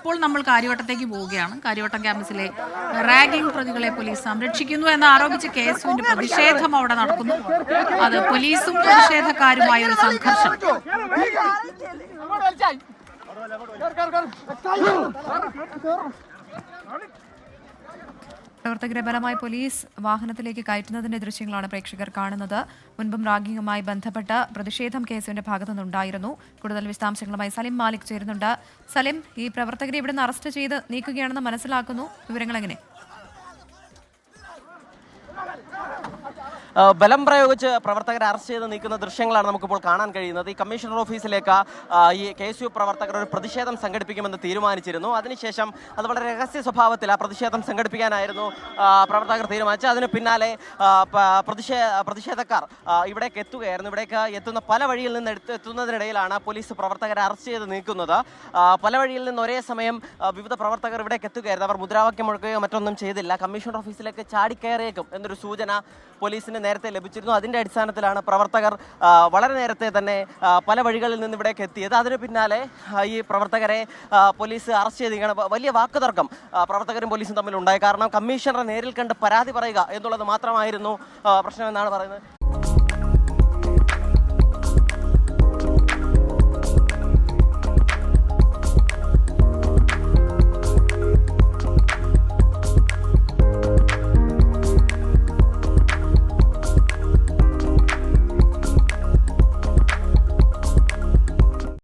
ഇപ്പോൾ നമ്മൾ കാര്യവട്ടത്തേക്ക് പോവുകയാണ്. കാര്യവട്ടം ക്യാമ്പസിലെ റാഗിംഗ് പ്രതികളെ പോലീസ് സംരക്ഷിക്കുന്നു എന്ന് ആരോപിച്ച് KSUവിന്റെ പ്രതിഷേധം അവിടെ നടക്കുന്നു. അത് പോലീസും പ്രതിഷേധക്കാരുമായ ഒരു സംഘർഷം. പ്രവർത്തകരെ ബലമായി പോലീസ് വാഹനത്തിലേക്ക് കയറ്റുന്നതിന്റെ ദൃശ്യങ്ങളാണ് പ്രേക്ഷകർ കാണുന്നത്. മുൻപും റാഗിങ്ങുമായി ബന്ധപ്പെട്ട പ്രതിഷേധം KSUവിന്റെ ഭാഗത്തുനിന്നുണ്ടായിരുന്നു. കൂടുതൽ വിശദാംശങ്ങളുമായി സലിം മാലിക് ചേരുന്നുണ്ട്. സലിം, ഈ പ്രവർത്തകരെ ഇവിടുന്ന് അറസ്റ്റ് ചെയ്ത് നീക്കുകയാണെന്ന് മനസ്സിലാക്കുന്നു. വിവരങ്ങൾ എങ്ങനെ? ബലം പ്രയോഗിച്ച് പ്രവർത്തകരെ അറസ്റ്റ് ചെയ്ത് നീക്കുന്ന ദൃശ്യങ്ങളാണ് നമുക്കിപ്പോൾ കാണാൻ കഴിയുന്നത്. ഈ കമ്മീഷണർ ഓഫീസിലേക്ക് ഈ KSU പ്രവർത്തകർ ഒരു പ്രതിഷേധം സംഘടിപ്പിക്കുമെന്ന് തീരുമാനിച്ചിരുന്നു. അതിനുശേഷം അത് വളരെ രഹസ്യ സ്വഭാവത്തിൽ ആ പ്രതിഷേധം സംഘടിപ്പിക്കാനായിരുന്നു പ്രവർത്തകർ തീരുമാനിച്ചത്. അതിന് പിന്നാലെ പ്രതിഷേധക്കാർ ഇവിടേക്ക് എത്തുകയായിരുന്നു. ഇവിടേക്ക് എത്തുന്ന പല വഴിയിൽ നിന്ന് എത്തുന്നതിനിടയിലാണ് പോലീസ് പ്രവർത്തകരെ അറസ്റ്റ് ചെയ്ത് നീക്കുന്നത്. പല വഴിയിൽ നിന്ന് ഒരേ സമയം വിവിധ പ്രവർത്തകർ ഇവിടേക്ക് എത്തുകയായിരുന്നു. അവർ മുദ്രാവാക്യം മുഴക്കുകയോ മറ്റൊന്നും ചെയ്തില്ല. കമ്മീഷണർ ഓഫീസിലേക്ക് ചാടിക്കയറിയേക്കും എന്നൊരു സൂചന പോലീസിന് നേരത്തെ ലഭിച്ചിരുന്നു. അതിൻ്റെ അടിസ്ഥാനത്തിലാണ് പ്രവർത്തകർ വളരെ നേരത്തെ തന്നെ പല വഴികളിൽ നിന്ന് ഇവിടേക്ക് എത്തിയത്. അതിന് പിന്നാലെ ഈ പ്രവർത്തകരെ പോലീസ് അറസ്റ്റ് ചെയ്തിരിക്കുകയാണ്. വലിയ വാക്കുതർക്കം പ്രവർത്തകരും പോലീസും തമ്മിലുണ്ടായി. കാരണം കമ്മീഷണറെ നേരിൽ കണ്ട് പരാതി പറയുക എന്നുള്ളത് മാത്രമായിരുന്നു പ്രശ്നമെന്നാണ് പറയുന്നത്.